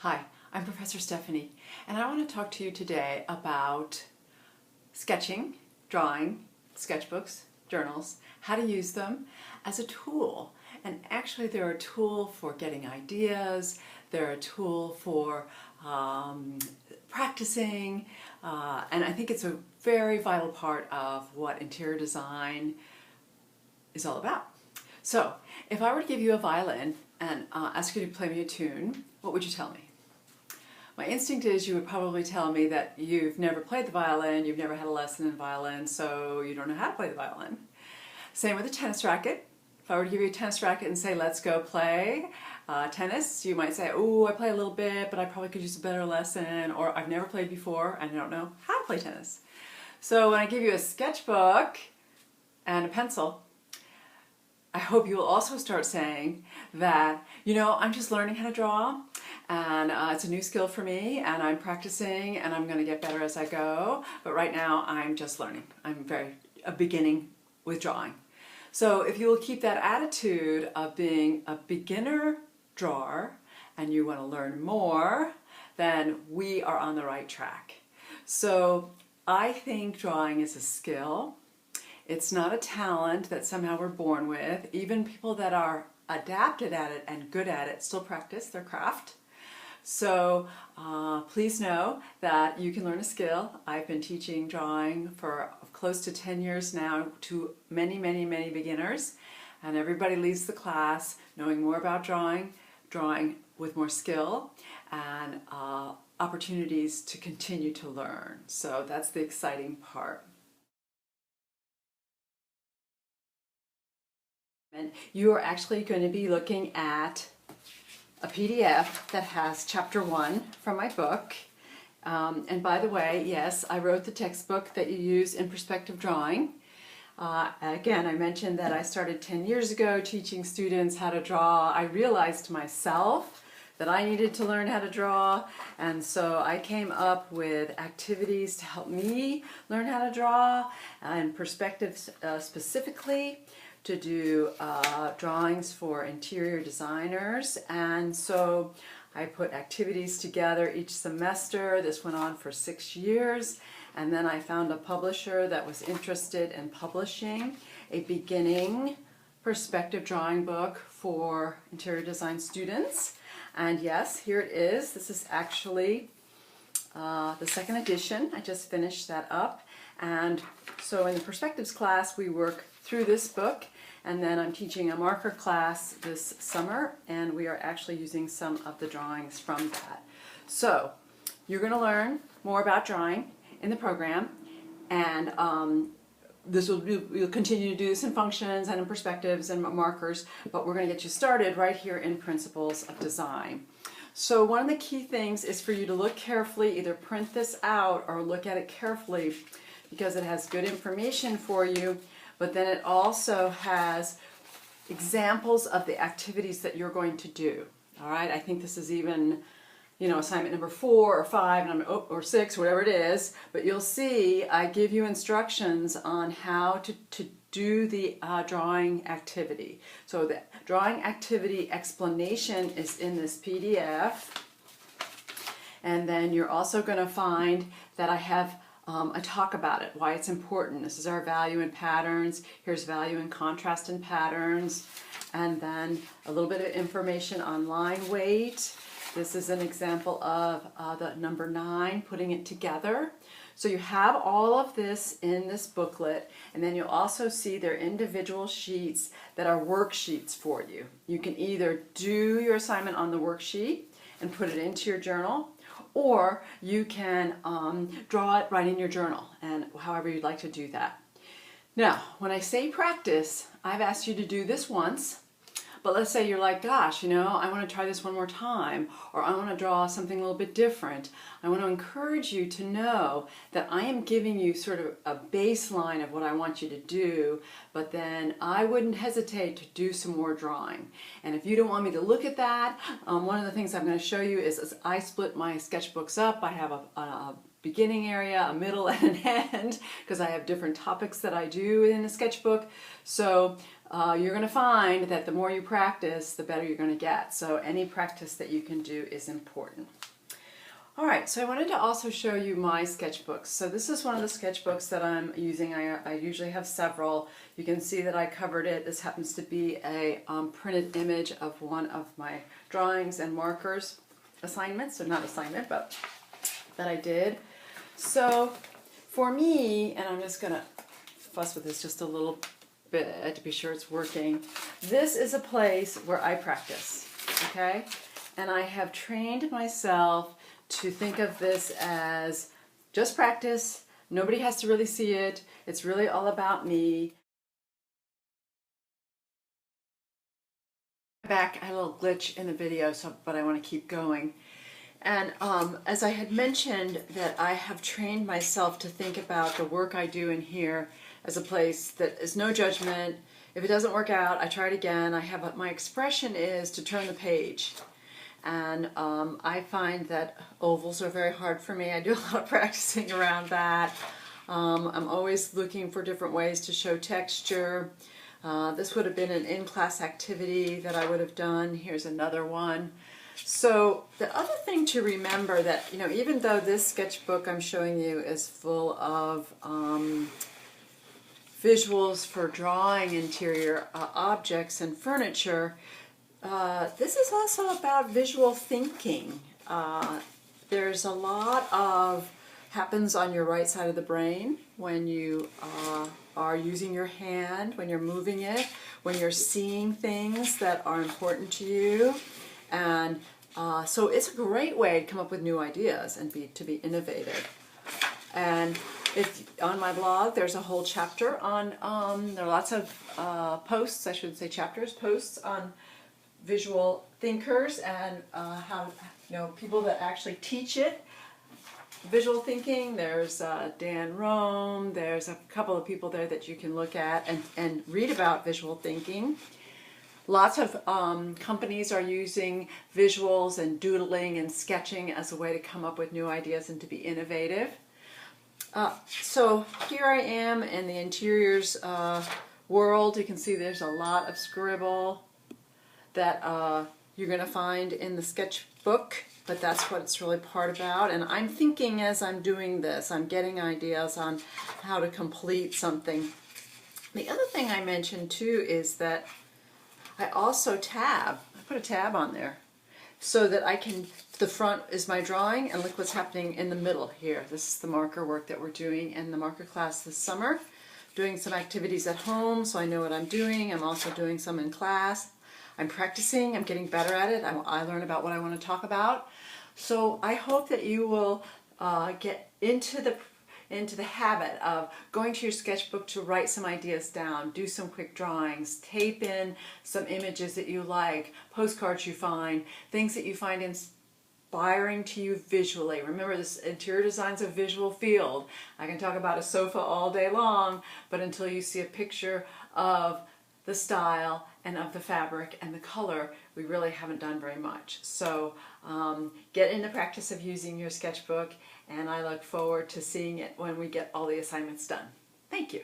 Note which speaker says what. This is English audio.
Speaker 1: Hi, I'm Professor Stephanie, and I want to talk to you today about sketching, drawing, sketchbooks, journals, how to use them as a tool. And actually they're a tool for getting ideas, they're a tool for practicing, and I think it's a very vital part of what interior design is all about. So, if I were to give you a violin and ask you to play me a tune, what would you tell me? My instinct is you would probably tell me that you've never played the violin, you've never had a lesson in violin, so you don't know how to play the violin. Same with a tennis racket. If I were to give you a tennis racket and say, let's go play tennis, you might say, oh, I play a little bit, but I probably could use a better lesson, or I've never played before and I don't know how to play tennis. So when I give you a sketchbook and a pencil, I hope you will also start saying that, I'm just learning how to draw, and it's a new skill for me, and I'm practicing, and I'm going to get better as I go, but right now I'm just learning. I'm beginning with drawing. So if you will keep that attitude of being a beginner drawer, and you want to learn more, then we are on the right track. So I think drawing is a skill. It's not a talent that somehow we're born with. Even people that are adapted at it and good at it still practice their craft. So please know that you can learn a skill. I've been teaching drawing for close to 10 years now to many, many, many beginners. And everybody leaves the class knowing more about drawing with more skill, and opportunities to continue to learn. So that's the exciting part. And you are actually going to be looking at a PDF that has chapter 1 from my book. And by the way, yes, I wrote the textbook that you use in perspective drawing. Again, I mentioned that I started 10 years ago teaching students how to draw. I realized myself that I needed to learn how to draw, and so I came up with activities to help me learn how to draw, and perspective specifically, to do drawings for interior designers. And so I put activities together each semester. This went on for 6 years, and then I found a publisher that was interested in publishing a beginning perspective drawing book for interior design students. And yes, here it is. This is actually the second edition. I just finished that up. And so in the perspectives class, we work through this book, and then I'm teaching a marker class this summer, and we are actually using some of the drawings from that. So you're going to learn more about drawing in the program, and we'll continue to do this in functions and in perspectives and markers, but we're going to get you started right here in principles of design. So one of the key things is for you to look carefully, either print this out or look at it carefully, because it has good information for you, but then it also has examples of the activities that you're going to do. All right, I think this is even, assignment number 4 or 5 or 6, whatever it is, but you'll see I give you instructions on how to do the drawing activity. So the drawing activity explanation is in this PDF, and then you're also going to find that I have I talk about it, why it's important. This is our value in patterns. Here's value in contrast and patterns. And then a little bit of information on line weight. This is an example of the number 9, putting it together. So you have all of this in this booklet, and then you'll also see their individual sheets that are worksheets for you. You can either do your assignment on the worksheet and put it into your journal, or you can draw it right in your journal, and however you'd like to do that. Now, when I say practice, I've asked you to do this once, but let's say you're like, gosh, I want to try this one more time, or I want to draw something a little bit different. I want to encourage you to know that I am giving you sort of a baseline of what I want you to do, but then I wouldn't hesitate to do some more drawing. And if you don't want me to look at that, one of the things I'm going to show you is I split my sketchbooks up. I have a beginning area, a middle, and an end, because I have different topics that I do in a sketchbook. So you're going to find that the more you practice, the better you're going to get. So any practice that you can do is important. All right, so I wanted to also show you my sketchbooks. So this is one of the sketchbooks that I'm using. I usually have several. You can see that I covered it. This happens to be a printed image of one of my drawings and markers assignments, or not assignment, but that I did. So for me, and I'm just going to fuss with this just a little bit to be sure it's working, this is a place where I practice, okay? And I have trained myself to think of this as just practice. Nobody has to really see it. It's really all about me. Back, I had a little glitch in the video, but I want to keep going. And as I had mentioned, that I have trained myself to think about the work I do in here as a place that is no judgment. If it doesn't work out, I try it again. My expression is to turn the page. And I find that ovals are very hard for me. I do a lot of practicing around that. I'm always looking for different ways to show texture. This would have been an in-class activity that I would have done. Here's another one. So the other thing to remember that, you know, even though this sketchbook I'm showing you is full of visuals for drawing interior objects and furniture, this is also about visual thinking. There's a lot of happens on your right side of the brain when you are using your hand, when you're moving it, when you're seeing things that are important to you. And so it's a great way to come up with new ideas and to be innovative. And if on my blog there's a whole chapter on, there are lots of posts, I should say chapters, posts on visual thinkers and how, you know, people that actually teach it. Visual thinking, there's Dan Rome, there's a couple of people there that you can look at and read about visual thinking. Lots of companies are using visuals and doodling and sketching as a way to come up with new ideas and to be innovative. So here I am in the interiors world. You can see there's a lot of scribble that you're going to find in the sketchbook, but that's what it's really part about. And I'm thinking as I'm doing this, I'm getting ideas on how to complete something. The other thing I mentioned too is that I also tab. I put a tab on there so that I can, the front is my drawing and look what's happening in the middle here. This is the marker work that we're doing in the marker class this summer. Doing some activities at home so I know what I'm doing. I'm also doing some in class. I'm practicing, I'm getting better at it. I learn about what I want to talk about. So I hope that you will get into the habit of going to your sketchbook to write some ideas down, do some quick drawings, tape in some images that you like, postcards you find, things that you find inspiring to you visually. Remember, this interior design is a visual field. I can talk about a sofa all day long, but until you see a picture of the style and of the fabric and the color, we really haven't done very much. So get in the practice of using your sketchbook, and I look forward to seeing it when we get all the assignments done. Thank you.